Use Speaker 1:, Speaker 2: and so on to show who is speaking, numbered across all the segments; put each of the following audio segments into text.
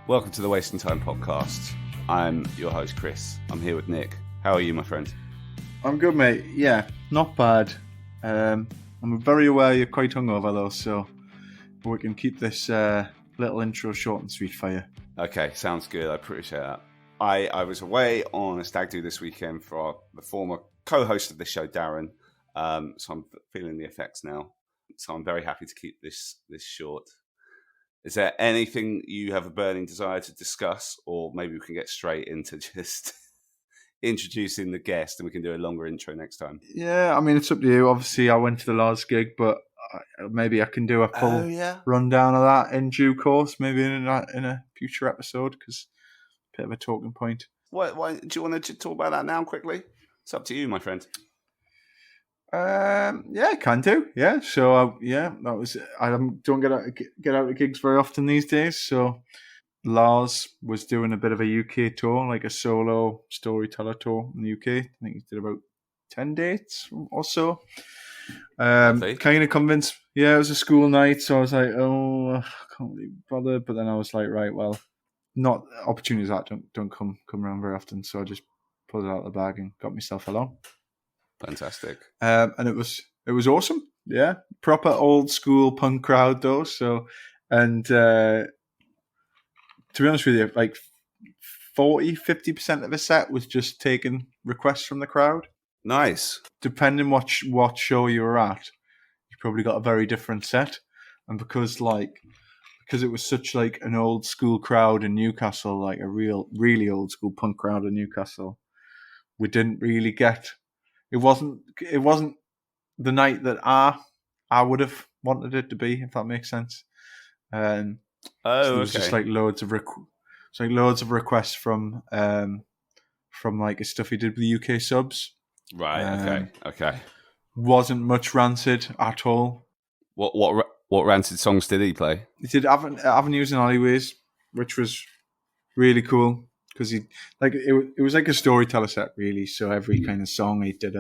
Speaker 1: Welcome to the Wasting Time podcast. I'm your host, Chris. I'm here with Nick. How are you, my friend?
Speaker 2: I'm good, mate. Yeah, not bad. I'm very aware you're quite hungover, though, so we can keep this little intro short and sweet for you.
Speaker 1: Okay, sounds good. I appreciate that. I was away on a stag do this weekend for the former co-host of the show, Darren. So I'm feeling the effects now. So I'm very happy to keep this short. Is there anything you have a burning desire to discuss, or maybe we can get straight into just introducing the guest and we can do a longer intro next time?
Speaker 2: Yeah, I mean, it's up to you. Obviously, I went to the Lars gig, but maybe I can do a full rundown of that in due course, maybe in a future episode, because a bit of a talking point.
Speaker 1: Why do you want to talk about that now quickly? It's up to you, my friend.
Speaker 2: Yeah, I can do. Yeah, so that was. I don't get out of gigs very often these days. So Lars was doing a bit of a UK tour, like a solo storyteller tour in the UK. I think he did about 10 dates or so. Kind of convinced. Yeah, it was a school night, so I was like, oh, I can't really bother. But then I was like, right, well, not opportunities that don't come around very often. So I just pulled it out of the bag and got myself along.
Speaker 1: Fantastic.
Speaker 2: And it was awesome. Yeah, proper old school punk crowd though. So, and to be honest with you, like 40-50% of the set was just taking requests from the crowd.
Speaker 1: Nice.
Speaker 2: Depending what show you were at, you probably got a very different set. And because it was such like an old school crowd in Newcastle, like a really old school punk crowd in Newcastle, we didn't really get. It wasn't the night that I would have wanted it to be, if that makes sense. So there was just like loads of requests from like stuff he did with the UK subs.
Speaker 1: Right. Okay.
Speaker 2: Wasn't much Rancid at all.
Speaker 1: What Rancid songs did he play?
Speaker 2: He did Avenues and Alleyways, which was really cool because it was like a storyteller set really. So every kind of song he did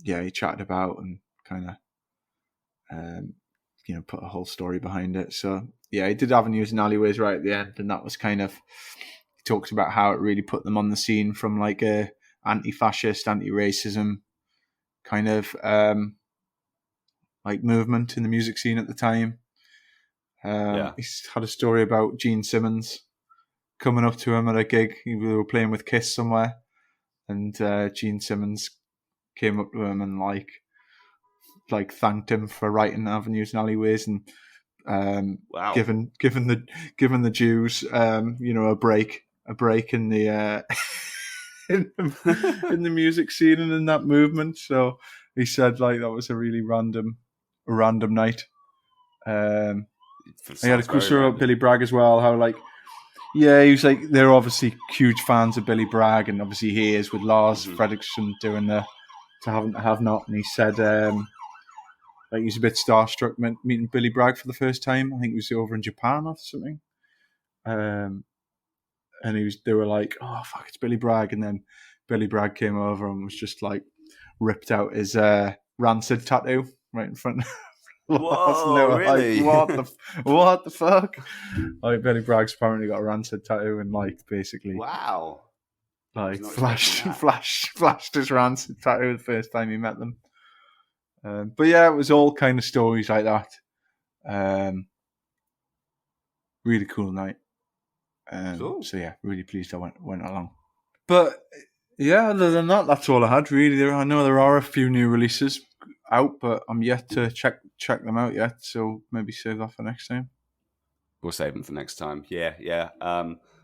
Speaker 2: he chatted about and kind of put a whole story behind it. So yeah, he did Avenues and Alleyways right at the end, and that was kind of, he talks about how it really put them on the scene from like a anti-fascist, anti-racism kind of like movement in the music scene at the time. He's had a story about Gene Simmons coming up to him at a gig. We were playing with Kiss somewhere, and Gene Simmons came up to him and like thanked him for writing Avenues and Alleyways, and given the Jews a break in the in the music scene and in that movement. So he said like that was a really random night. He had a cool story about Billy Bragg as well. How he was like, they're obviously huge fans of Billy Bragg, and obviously he is with Lars Fredericksen doing the To Have Not, and he said he's a bit starstruck meeting Billy Bragg for the first time. I think he was over in Japan or something. And they were like, oh fuck, it's Billy Bragg, and then Billy Bragg came over and was just like ripped out his Rancid tattoo right in front of
Speaker 1: Whoa, really?
Speaker 2: Like, what the fuck? Like Billy Bragg's apparently got a Rancid tattoo and like basically like flashed his Rancid tattoo the first time he met them. But yeah, it was all kind of stories like that. Really cool night.
Speaker 1: Cool.
Speaker 2: So yeah, really pleased I went along. But yeah, other than that, that's all I had really. I know there are a few new releases out, but I'm yet to check them out yet. So maybe save that for next time.
Speaker 1: We'll save them for next time. Yeah.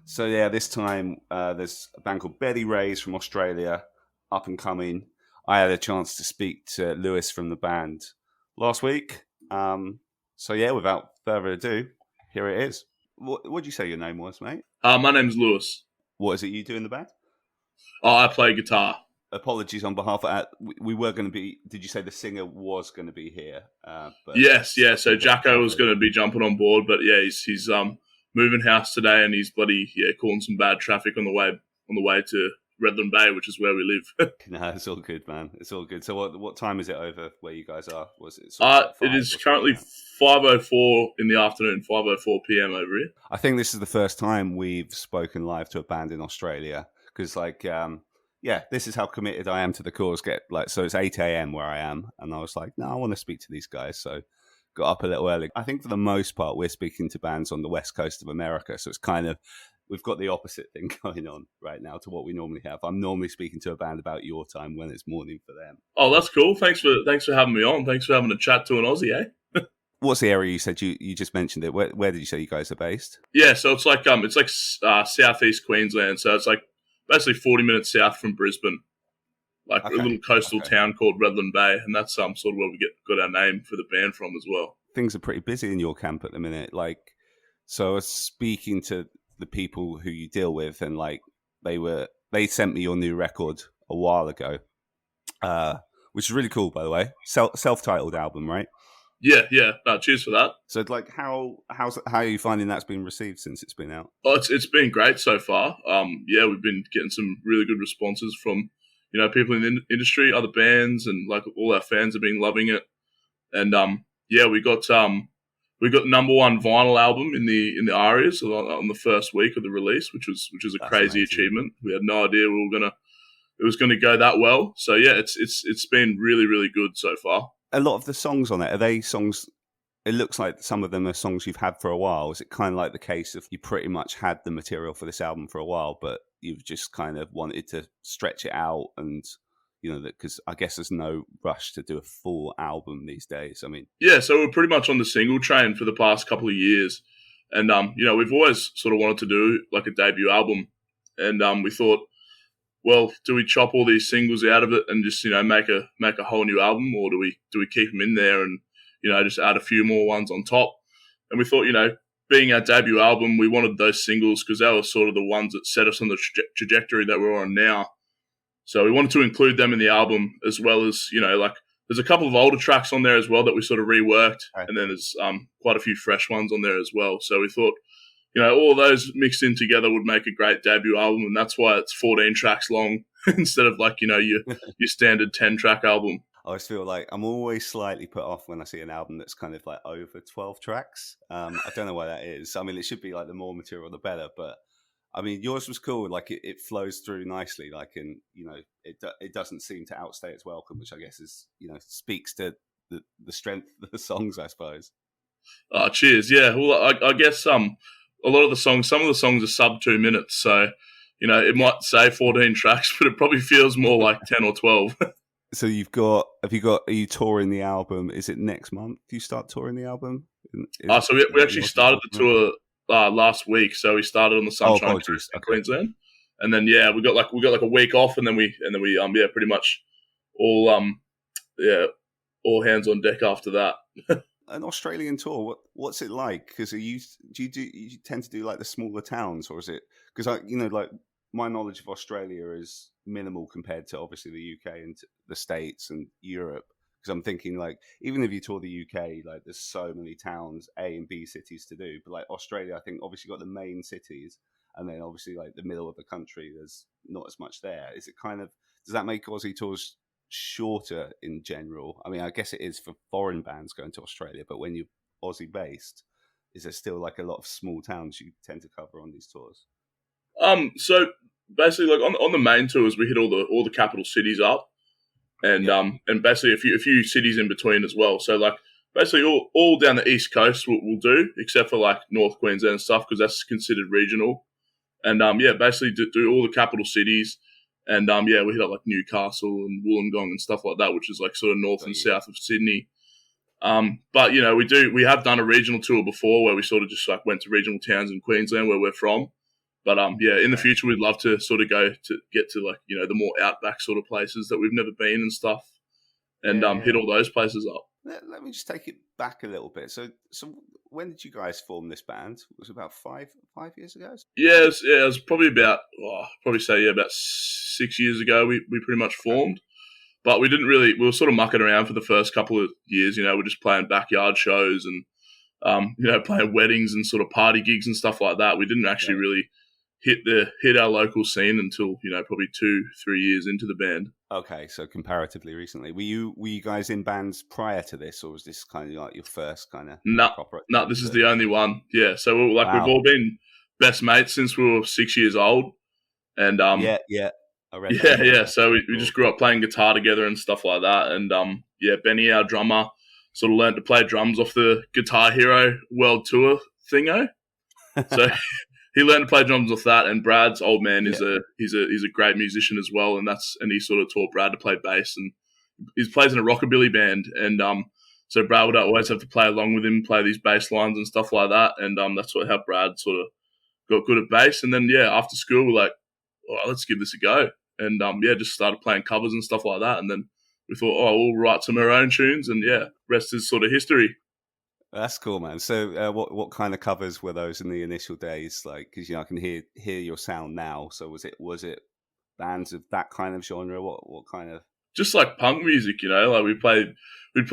Speaker 1: So yeah, this time there's a band called Beddy Rays from Australia, up and coming. I had a chance to speak to Lewis from the band last week. So yeah, without further ado, here it is. What did you say your name was, mate?
Speaker 3: My name's Lewis.
Speaker 1: What is it you do in the band?
Speaker 3: Oh, I play guitar.
Speaker 1: Apologies on behalf of... we were going to be... Did you say the singer was going to be here?
Speaker 3: But yes. So Jacko was going to be jumping on board, but yeah, he's moving house today, and he's causing some bad traffic on the way to Redland Bay, which is where we live.
Speaker 1: No, it's all good, man. It's all good. So what time is it over where you guys are? Was it
Speaker 3: It is currently 5:04 in the afternoon, 5:04 p.m. over here.
Speaker 1: I think this is the first time we've spoken live to a band in Australia because, this is how committed I am to the cause. So it's 8 a.m. where I am, and I was like, no, I want to speak to these guys. So got up a little early. I think for the most part, we're speaking to bands on the west coast of America, so it's kind of we've got the opposite thing going on right now to what we normally have. I'm normally speaking to a band about your time when it's morning for them.
Speaker 3: Oh, that's cool. Thanks for having me on. Thanks for having a chat to an Aussie, eh?
Speaker 1: What's the area you said you just mentioned it? Where did you say you guys are based?
Speaker 3: Yeah, so it's like southeast Queensland. So it's like basically 40 minutes south from Brisbane, like a little coastal town called Redland Bay, and that's sort of where we got our name for the band from as well.
Speaker 1: Things are pretty busy in your camp at the minute. So I was speaking to the people who you deal with, and they sent me your new record a while ago, which is really cool, by the way. Self-titled album, right?
Speaker 3: Yeah. No, cheers for that.
Speaker 1: So, how are you finding that's been received since it's been out?
Speaker 3: Oh, it's been great so far. We've been getting some really good responses from people in the industry, other bands, and all our fans have been loving it. And we got number one vinyl album in the ARIAs on the first week of the release, which was a crazy amazing achievement. We had no idea it was gonna go that well. So yeah, it's been really, really good so far.
Speaker 1: A lot of the songs on it, are they songs? It looks like some of them are songs you've had for a while. Is it kind of like the case of you pretty much had the material for this album for a while, but you've just kind of wanted to stretch it out and, because I guess there's no rush to do a full album these days. I mean,
Speaker 3: yeah, so we're pretty much on the single train for the past couple of years. And, we've always sort of wanted to do like a debut album. And we thought, well, do we chop all these singles out of it and just, make a whole new album, or do we keep them in there and, just add a few more ones on top? And we thought, being our debut album, we wanted those singles because they were sort of the ones that set us on the trajectory that we're on now. So we wanted to include them in the album, as well as, there's a couple of older tracks on there as well that we sort of reworked. Right. And then there's quite a few fresh ones on there as well. So we thought, all of those mixed in together would make a great debut album, and that's why it's 14 tracks long instead of your standard 10-track album.
Speaker 1: I always feel like I'm always slightly put off when I see an album that's kind of over 12 tracks. I don't know why that is. I mean, it should be the more material, the better. But I mean, yours was cool. It flows through nicely. It doesn't seem to outstay its welcome, which I guess is speaks to the strength of the songs, I suppose.
Speaker 3: Oh, cheers. Yeah. Well, I guess a lot of some of the songs are sub 2 minutes. So, it might say 14 tracks, but it probably feels more like 10 or 12.
Speaker 1: So are you touring the album? Is it next month? Do you start touring the album?
Speaker 3: So we actually started the tour last week. So we started on the Sunshine Coast in Queensland. And then, we got a week off, and then we pretty much all hands on deck after that.
Speaker 1: An Australian tour, what's it like? Because do you tend to do the smaller towns, or is it because my knowledge of Australia is minimal compared to obviously the UK and the States and Europe. Because I'm thinking even if you tour the UK, there's so many towns, A and B cities to do. But Australia, I think obviously got the main cities, and then obviously the middle of the country, there's not as much there. Is it does that make Aussie tours shorter in general? I mean, I guess it is for foreign bands going to Australia, but when you're Aussie based, is there still a lot of small towns you tend to cover on these tours?
Speaker 3: So basically, on the main tours, we hit all the capital cities up, and basically a few cities in between as well. So basically all down the east coast we'll do, except for North Queensland and stuff, because that's considered regional. And basically do all the capital cities. And we hit up Newcastle and Wollongong and stuff like that, which is sort of north and south of Sydney. But we have done a regional tour before where we sort of just went to regional towns in Queensland where we're from. But in the future we'd love to sort of go to get to the more outback sort of places that we've never been and stuff, and hit all those places up.
Speaker 1: Let me just take it back a little bit. So when did you guys form this band? Was it about five years ago?
Speaker 3: Yeah, it was probably about 6 years ago we pretty much formed. But we were sort of mucking around for the first couple of years, we're just playing backyard shows and, playing weddings and sort of party gigs and stuff like that. We didn't actually really hit our local scene until probably 2-3 years into the band.
Speaker 1: Okay, so comparatively recently, were you guys in bands prior to this, or was this kind of like your first kind of proper?
Speaker 3: No, this is the only one. Yeah, so we've all been best mates since we were 6 years old, and
Speaker 1: yeah. I read
Speaker 3: yeah,
Speaker 1: that.
Speaker 3: yeah. So we just grew up playing guitar together and stuff like that, and Benny, our drummer, sort of learned to play drums off the Guitar Hero World Tour thingo. So he learned to play drums off that, and Brad's old man is he's a great musician as well, and he sort of taught Brad to play bass, and he plays in a rockabilly band, and so Brad would always have to play along with him, play these bass lines and stuff like that, and that's how Brad sort of got good at bass, and then after school we're like, oh, let's give this a go, and just started playing covers and stuff like that, and then we thought, oh, we'll write some of our own tunes, and rest is sort of history.
Speaker 1: That's cool, man. So, what kind of covers were those in the initial days? Like, because I can hear your sound now. So, was it bands of that kind of genre? What kind of?
Speaker 3: Just like punk music, like we'd play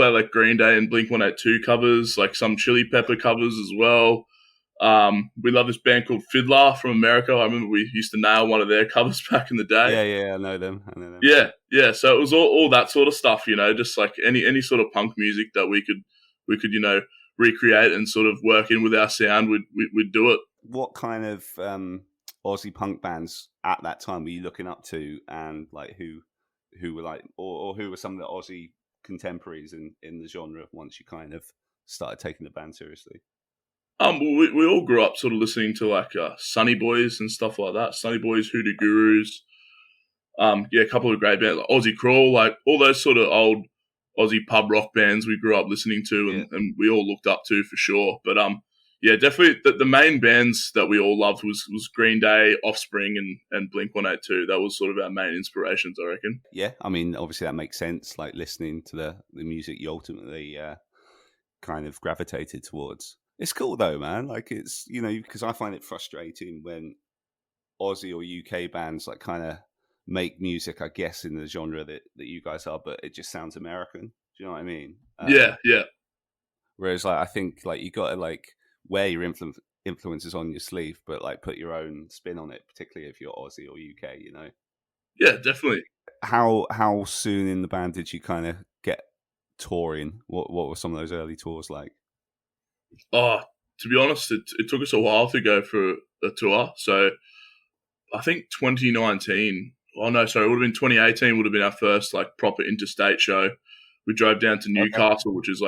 Speaker 3: like Green Day and Blink-182 covers, like some Chili Pepper covers as well. We love this band called Fiddler from America. I remember we used to nail one of their covers back in the day.
Speaker 1: Yeah, I know them.
Speaker 3: Yeah. So it was all that sort of stuff, just like any sort of punk music that we could recreate and sort of work in with our sound, we'd do it.
Speaker 1: What kind of Aussie punk bands at that time were you looking up to, and like who were like, or who were some of the Aussie contemporaries in the genre once you kind of started taking the band seriously?
Speaker 3: We all grew up sort of listening to like Sunny Boys and stuff like that. Sunny Boys, Hoodoo Gurus, a couple of great bands like Aussie Crawl, like all those sort of old Aussie pub rock bands we grew up listening to and we all looked up to for sure. But definitely the main bands that we all loved was Green Day, Offspring, and Blink-182. That was sort of our main inspirations, I reckon.
Speaker 1: Yeah, I mean, obviously that makes sense. Like listening to the music you ultimately kind of gravitated towards. It's cool though, man. Like it's because I find it frustrating when Aussie or UK bands like kind of make music, I guess, in the genre that you guys are, but it just sounds American. Do you know what I mean?
Speaker 3: Yeah.
Speaker 1: Whereas, like, I think like you got to like wear your influences on your sleeve, but like put your own spin on it, particularly if you're Aussie or UK.
Speaker 3: Yeah, definitely.
Speaker 1: How soon in the band did you kind of get touring? What were some of those early tours like?
Speaker 3: Oh, to be honest, it took us a while to go for a tour. So I think 2019. Oh no, sorry, it would have been 2018. Would have been our first like proper interstate show. We drove down to Newcastle, which is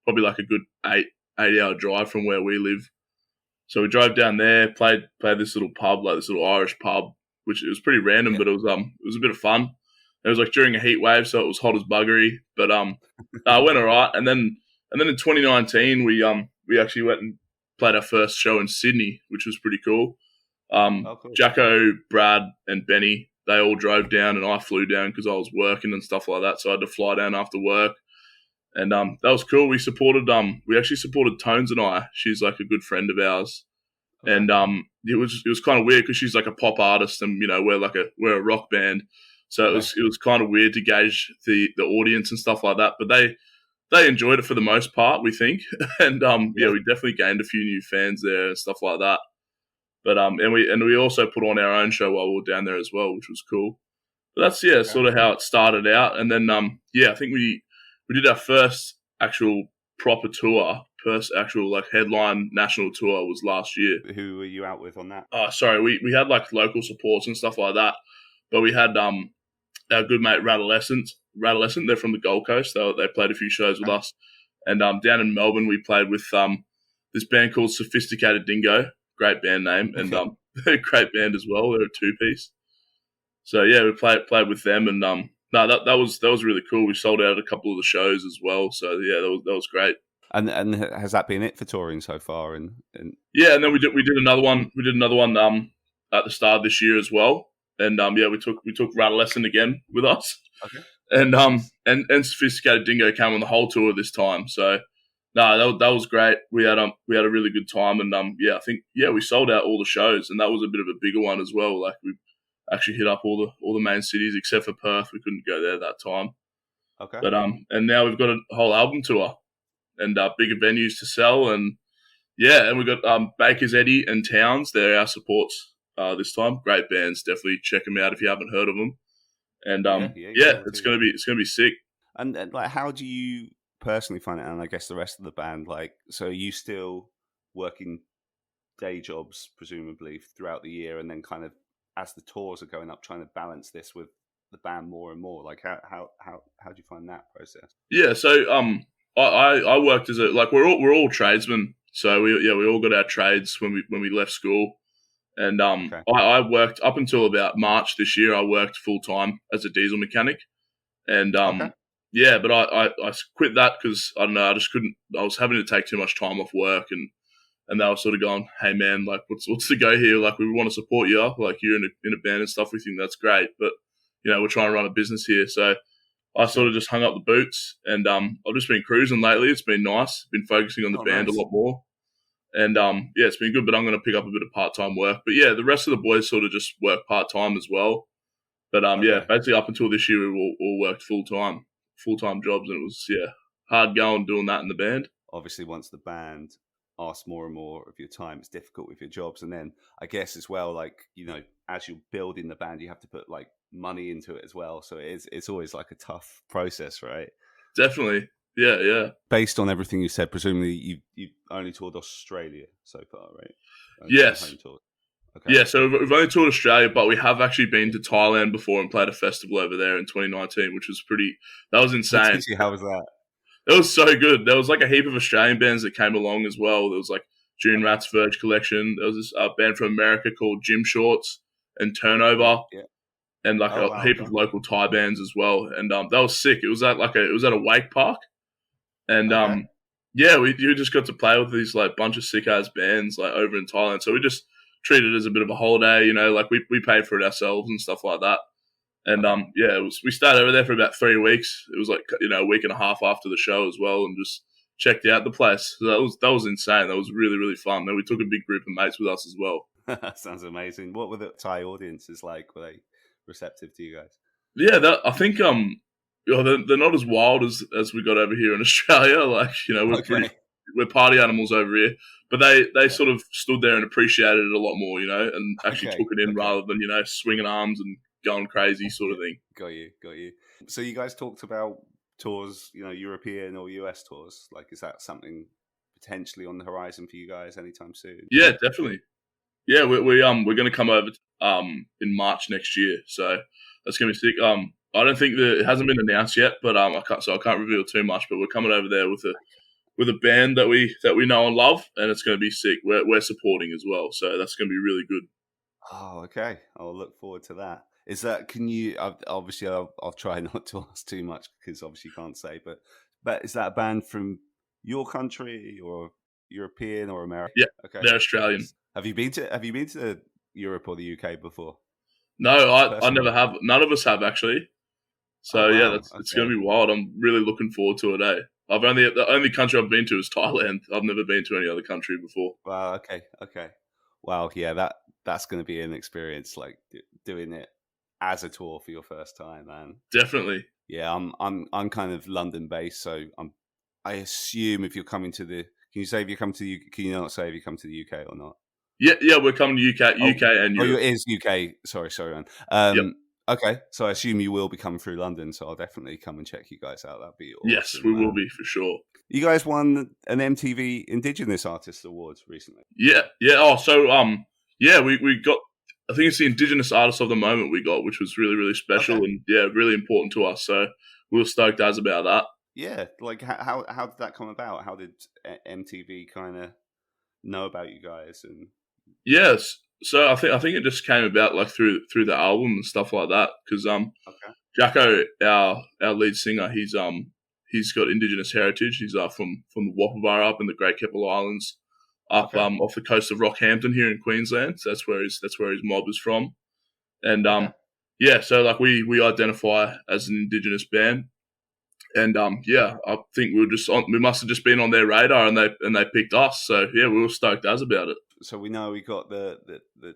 Speaker 3: probably a good 8-hour drive from where we live. So we drove down there, played this little pub, like this little Irish pub, which it was pretty random, but it was a bit of fun. It was like during a heat wave, so it was hot as buggery, but it went all right. And then in 2019, we actually went and played our first show in Sydney, which was pretty cool. Cool. Jacko, Brad, and Benny, they all drove down, and I flew down because I was working and stuff like that. So I had to fly down after work, and that was cool. We actually supported Tones and I. She's like a good friend of ours, and it was kind of weird because she's like a pop artist, and we're a rock band, so it was kind of weird to gauge the audience and stuff like that. But they enjoyed it for the most part, we think, and we definitely gained a few new fans there and stuff like that. But and we also put on our own show while we were down there as well, which was cool. But that's sort of how it started out. And then I think we did our first actual proper tour, first actual like headline national tour was last year.
Speaker 1: Who were you out with on that?
Speaker 3: Sorry, we had like local supports and stuff like that. But we had our good mate Radolescent. They're from the Gold Coast. They played a few shows with us. And down in Melbourne, we played with this band called Sophisticated Dingo. Great band name, and they're a great band as well. They're a two-piece. So yeah, we played with them, and that was really cool. We sold out a couple of the shows as well. So yeah, that was great.
Speaker 1: And has that been it for touring so far? And
Speaker 3: yeah, and then we did another one. We did another one at the start of this year as well. And we took Radolescent again with us.
Speaker 1: Okay.
Speaker 3: And Sophisticated Dingo came on the whole tour this time. So. No, that was great. We had a really good time, and I think we sold out all the shows, and that was a bit of a bigger one as well. Like we actually hit up all the main cities except for Perth. We couldn't go there that time.
Speaker 1: Okay.
Speaker 3: But and now we've got a whole album tour, and bigger venues to sell, and we've got Baker's Eddy and Towns. They're our supports this time. Great bands, definitely check them out if you haven't heard of them. And it's gonna be sick.
Speaker 1: And like, how do you personally find it? And I guess the rest of the band, like, so are you still working day jobs presumably throughout the year, and then kind of as the tours are going up, trying to balance this with the band more and more? Like, how do you find that process?
Speaker 3: Yeah, so I worked as we're all tradesmen, so we all got our trades when we left school, and I worked up until about March this year. I worked full time as a diesel mechanic, and but I quit that because I don't know, I just couldn't. I was having to take too much time off work, and they were sort of going, "Hey man, like what's the go here? Like we want to support you, like you're in a band and stuff. We think that's great, but we're trying to run a business here." So I sort of just hung up the boots, and I've just been cruising lately. It's been nice. Been focusing on the band a lot more, and it's been good. But I'm going to pick up a bit of part-time work. But yeah, the rest of the boys sort of just work part-time as well. But basically up until this year, we all worked full-time jobs, and it was hard going doing that in the band.
Speaker 1: Obviously, once the band asks more and more of your time, it's difficult with your jobs, and then I guess as well, like as you're building the band, you have to put like money into it as well. So it's always like a tough process, right?
Speaker 3: Definitely, yeah.
Speaker 1: Based on everything you said, presumably you only toured Australia so far, right?
Speaker 3: Yes.
Speaker 1: Okay.
Speaker 3: Yeah, so we've only toured Australia, but we have actually been to Thailand before and played a festival over there in 2019, which was that was insane.
Speaker 1: How was that?
Speaker 3: It was so good. There was like a heap of Australian bands that came along as well. There was like June Rat's Verge Collection. There was this band from America called Gym Shorts and Turnover, and like a heap of local Thai bands as well. And that was sick. It was at a wake park, and we just got to play with these like bunch of sick ass bands like over in Thailand. So we just treated it as a bit of a holiday, like we paid for it ourselves and stuff like that. And we stayed over there for about 3 weeks. It was like a week and a half after the show as well, and just checked out the place. So that was insane. That was really, really fun. Then we took a big group of mates with us as well.
Speaker 1: Sounds amazing. What were the Thai audiences like? Were they receptive to you guys?
Speaker 3: Yeah, I think they're not as wild as we got over here in Australia. Like we're party animals over here, but they sort of stood there and appreciated it a lot more, and actually took it in rather than swinging arms and going crazy sort of thing.
Speaker 1: Got you. So you guys talked about tours, European or US tours. Like, is that something potentially on the horizon for you guys anytime soon?
Speaker 3: Yeah, definitely. Yeah, we're going to come over in March next year, so that's going to be sick. I don't think it hasn't been announced yet, but I can't reveal too much. But we're coming over there with a band that we know and love, and it's going to be sick. We're supporting as well, so that's going to be really good.
Speaker 1: Oh, okay. I'll look forward to that. Is that, can you, obviously I'll try not to ask too much because obviously you can't say, but is that a band from your country or European or American?
Speaker 3: Yeah,
Speaker 1: okay.
Speaker 3: They're Australian.
Speaker 1: Have you been to Europe or the UK before?
Speaker 3: No, I never have. None of us have actually. So it's going to be wild. I'm really looking forward to it. The only country I've been to is Thailand. I've never been to any other country before.
Speaker 1: Wow. Okay. Wow. Yeah, that's going to be an experience, like doing it as a tour for your first time, man.
Speaker 3: Definitely.
Speaker 1: Yeah, I'm kind of London based, so I assume if you're coming to the, can you say if you come to the UK, can you not say if you come to the UK or not?
Speaker 3: Yeah, we're coming to UK and Europe.
Speaker 1: It is UK. Sorry, man.
Speaker 3: Yep.
Speaker 1: Okay, so I assume you will be coming through London, so I'll definitely come and check you guys out. That'd be awesome.
Speaker 3: Yes, we will be for sure.
Speaker 1: You guys won an MTV Indigenous Artist Awards recently.
Speaker 3: Yeah. Oh, so we got, I think it's the Indigenous Artist of the Moment we got, which was really, really special and really important to us. So we were stoked as about that.
Speaker 1: Yeah, like how did that come about? How did MTV kind of know about you guys? And
Speaker 3: yes, so I think it just came about like through the album and stuff like that. Because Jacko, our lead singer, he's got Indigenous heritage. He's from the Wappa up in the Great Keppel Islands, off the coast of Rockhampton here in Queensland. So that's where his mob is from. And so like we identify as an Indigenous band. And I think we must have just been on their radar, and they picked us. So yeah, we were stoked as about it.
Speaker 1: So we know we got the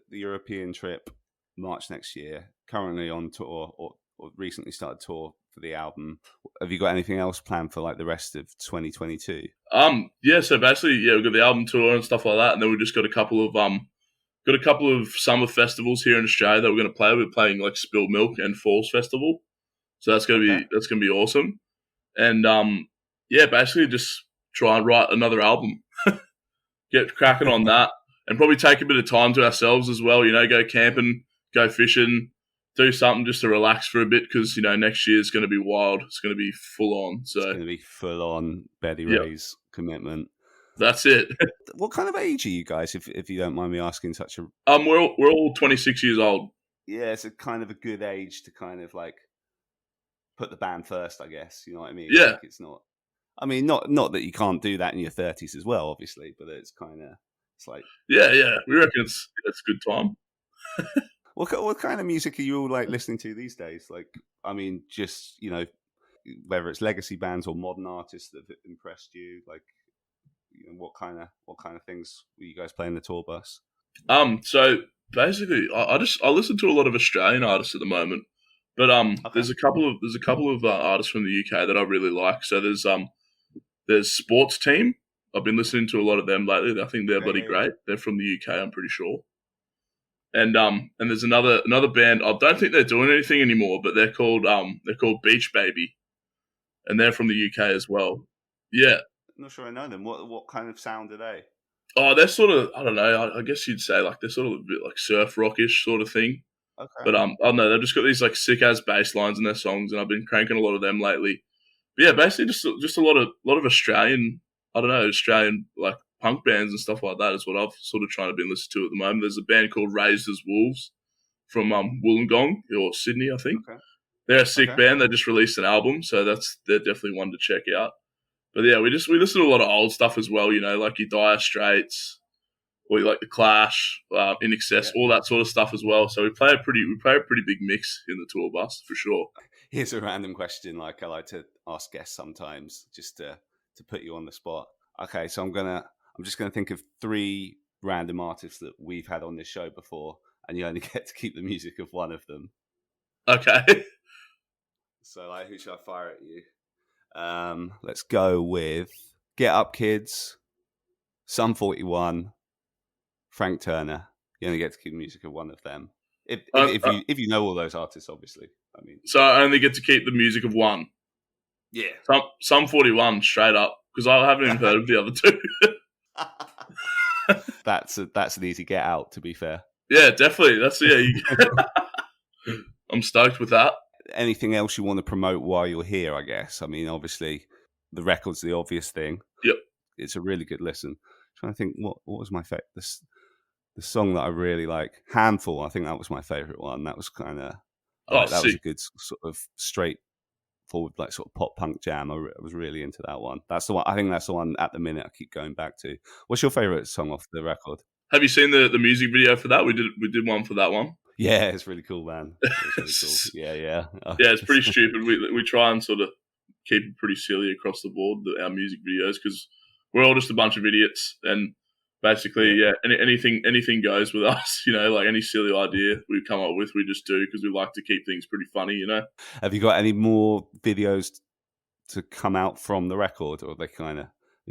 Speaker 1: European trip March next year. Currently on tour, or recently started tour for the album. Have you got anything else planned for like the rest of 2022?
Speaker 3: So basically, we've got the album tour and stuff like that, and then we just got a couple got a couple of summer festivals here in Australia that we're going to play. We're playing like Spilled Milk and Falls Festival, so that's going to be awesome. And basically just try and write another album, get cracking on that, and probably take a bit of time to ourselves as well. Go camping, go fishing, do something just to relax for a bit because next year is going to be wild. It's going to be full on. So
Speaker 1: it's going to be full on Beddy Rays commitment.
Speaker 3: That's it.
Speaker 1: What kind of age are you guys, if you don't mind me asking? Such a
Speaker 3: we're all 26 years old.
Speaker 1: Yeah, it's a kind of a good age to kind of like put the band first, I guess. You know what I mean?
Speaker 3: Yeah.
Speaker 1: Like it's not. I mean, not that you can't do that in your 30s as well, obviously, but it's like
Speaker 3: yeah. We reckon it's a good time.
Speaker 1: What kind of music are you all like listening to these days? Like, I mean, just whether it's legacy bands or modern artists that have impressed you, like. What kind of things were you guys playing the tour bus?
Speaker 3: So basically, I listen to a lot of Australian artists at the moment, but there's a couple of artists from the UK that I really like. So there's Sports Team. I've been listening to a lot of them lately. I think they're bloody great. They're from the UK, I'm pretty sure. And there's another band. I don't think they're doing anything anymore, but they're called Beach Baby, and they're from the UK as well. Yeah.
Speaker 1: I'm not sure I know them. What kind of sound are they?
Speaker 3: Oh, they're sort of, I don't know, I guess you'd say like they're sort of a bit like surf rockish sort of thing.
Speaker 1: Okay.
Speaker 3: But I don't know, they've just got these like sick ass bass lines in their songs, and I've been cranking a lot of them lately. But yeah, basically just a lot of Australian, Australian like punk bands and stuff like that is what I've sort of trying to be listening to at the moment. There's a band called Raised as Wolves from Wollongong or Sydney, I think.
Speaker 1: Okay.
Speaker 3: They're a sick band. They just released an album, so they're definitely one to check out. But yeah, we listen to a lot of old stuff as well, like your Dire Straits, or like the Clash, In Excess, all that sort of stuff as well. So we play a pretty big mix in the tour bus for sure.
Speaker 1: Here's a random question, like I like to ask guests sometimes, just to put you on the spot. Okay, so I'm just gonna think of 3 random artists that we've had on this show before, and you only get to keep the music of one of them.
Speaker 3: Okay.
Speaker 1: So like, who should I fire at you? Let's go with Get Up Kids, Sum 41, Frank Turner. You only get to keep the music of one of them. If you know all those artists, obviously. I mean,
Speaker 3: so I only get to keep the music of one.
Speaker 1: Yeah.
Speaker 3: Sum 41 straight up, because I haven't even heard of the other 2.
Speaker 1: That's an easy get out, to be fair.
Speaker 3: Yeah, definitely. I'm stoked with that.
Speaker 1: Anything else you want to promote while you're here, I guess? I mean, obviously, the record's the obvious thing.
Speaker 3: Yep.
Speaker 1: It's a really good listen. I'm trying to think, what was my favorite? The song that I really like, Handful, I think that was my favourite one. That was kind of... that was a good sort of straightforward, like sort of pop punk jam. I was really into that one. That's the one. I think that's the one at the minute I keep going back to. What's your favourite song off the record?
Speaker 3: Have you seen the music video for that? We did one for that one.
Speaker 1: Yeah, it's really cool, man. It's really cool. Yeah.
Speaker 3: Yeah, it's pretty stupid. We try and sort of keep it pretty silly across the board, our music videos, because we're all just a bunch of idiots, and basically, anything goes with us. Like any silly idea we come up with, we just do because we like to keep things pretty funny.
Speaker 1: Have you got any more videos to come out from the record, or have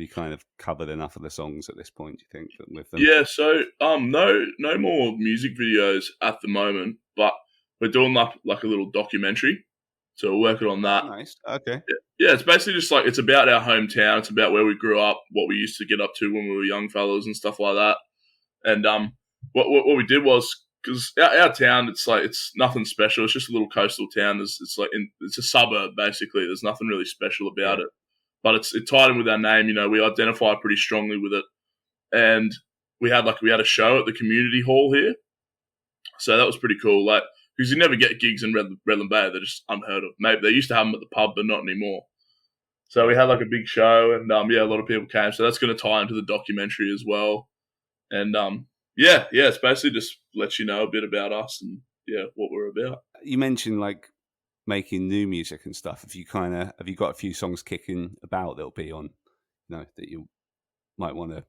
Speaker 1: you kind of covered enough of the songs at this point, do you think, with them?
Speaker 3: Yeah, so no more music videos at the moment, but we're doing like a little documentary, so we're working on that.
Speaker 1: Nice. Okay.
Speaker 3: Yeah, it's basically just like, it's about our hometown, it's about where we grew up, what we used to get up to when we were young fellas and stuff like that. And what we did was, because our town, it's nothing special, it's just a little coastal town. It's a suburb basically. There's nothing really special about it. But it tied in with our name, we identify pretty strongly with it. And we had a show at the community hall here. So that was pretty cool. Like, because you never get gigs in Redland Bay, they're just unheard of. Maybe they used to have them at the pub, but not anymore. So we had like a big show, and a lot of people came. So that's going to tie into the documentary as well. And it's basically just lets you know a bit about us and what we're about.
Speaker 1: You mentioned like making new music and stuff. Have you got a few songs kicking about that'll be on, that you might want to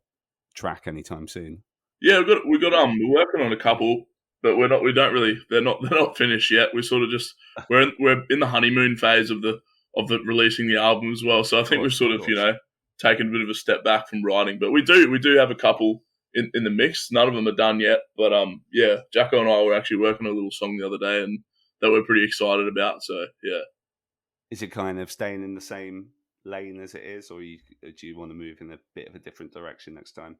Speaker 1: track anytime soon?
Speaker 3: Yeah, we're working on a couple, but they're not finished yet. We're sort of just we're in the honeymoon phase of the releasing the album as well. So I think we've sort of taken a bit of a step back from writing, but we do have a couple in the mix. None of them are done yet, but yeah, Jacko and I were actually working on a little song the other day, and that we're pretty excited about. So yeah.
Speaker 1: Is it kind of staying in the same lane as it is, or do you want to move in a bit of a different direction next time?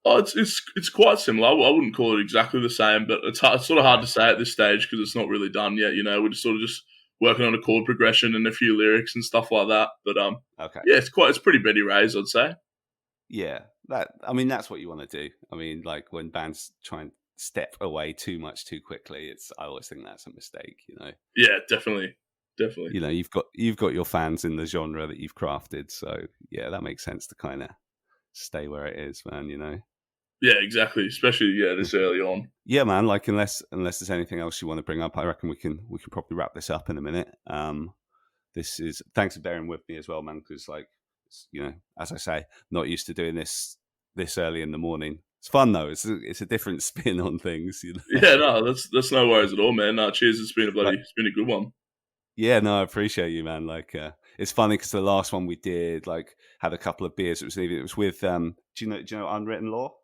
Speaker 3: Oh, it's quite similar. I wouldn't call it exactly the same, but it's sort of hard to say at this stage because it's not really done yet. You know, we're just working on a chord progression and a few lyrics and stuff like that. But
Speaker 1: okay,
Speaker 3: yeah, it's pretty Beddy Rays, I'd say.
Speaker 1: Yeah, that's what you want to do. I mean, like when bands try and step away too much too quickly, I always think that's a mistake. You know.
Speaker 3: Yeah, definitely.
Speaker 1: You know, you've got your fans in the genre that you've crafted, so yeah, that makes sense to kind of stay where it is, man. You know.
Speaker 3: Yeah, exactly. Especially this early on.
Speaker 1: Yeah, man. Like unless there's anything else you want to bring up, I reckon we can probably wrap this up in a minute. This is thanks for bearing with me as well, man. Because like, you know, as I say, not used to doing this early in the morning. It's fun though. It's a different spin on things. You know?
Speaker 3: Yeah, no, that's no worries at all, man. No, cheers. It's been it's been a good one.
Speaker 1: Yeah, no, I appreciate you, man. Like, it's funny because the last one we did, like, had a couple of beers. It was with do you know Unwritten Law?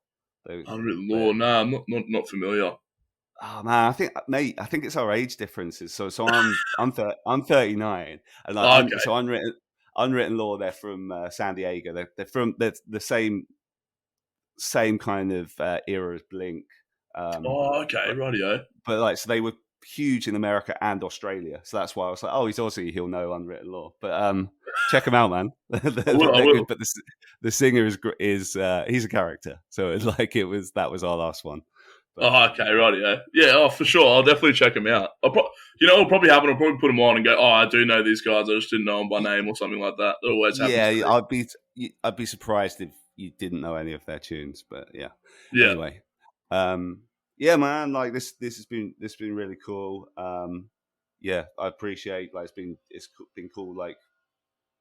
Speaker 3: Unwritten Law? No, I'm not familiar.
Speaker 1: Oh man, I think it's our age differences. So I'm 39, and like,
Speaker 3: okay.
Speaker 1: so Unwritten Law. They're from San Diego. They're the same kind of era as Blink.
Speaker 3: Okay, rightio.
Speaker 1: But like, so they were huge in America and Australia, so that's why I was like, oh, he's Aussie, he'll know Unwritten Law. But check him out, man.
Speaker 3: I will.
Speaker 1: But the singer is he's a character, so that was our last one. But,
Speaker 3: okay, rightio. Yeah, for sure. I'll definitely check him out. What'll probably happen, I'll probably put him on and go, oh, I do know these guys, I just didn't know them by name or something like that. That always happens.
Speaker 1: Yeah, I'd be surprised if you didn't know any of their tunes, but yeah. Anyway, yeah, man, like this has been really cool. Yeah, I appreciate it's been cool, like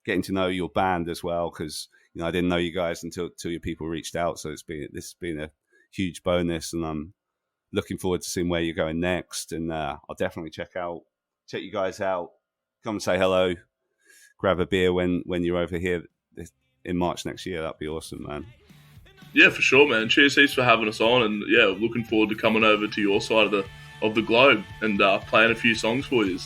Speaker 1: getting to know your band as well, because you know I didn't know you guys until your people reached out. So this has been a huge bonus, and I'm looking forward to seeing where you're going next. And I'll definitely check you guys out. Come and say hello, grab a beer when you're over here in March next year. That'd be awesome, man.
Speaker 3: Yeah, for sure, man. Cheers heaps for having us on, and yeah, looking forward to coming over to your side of the globe and playing a few songs for you.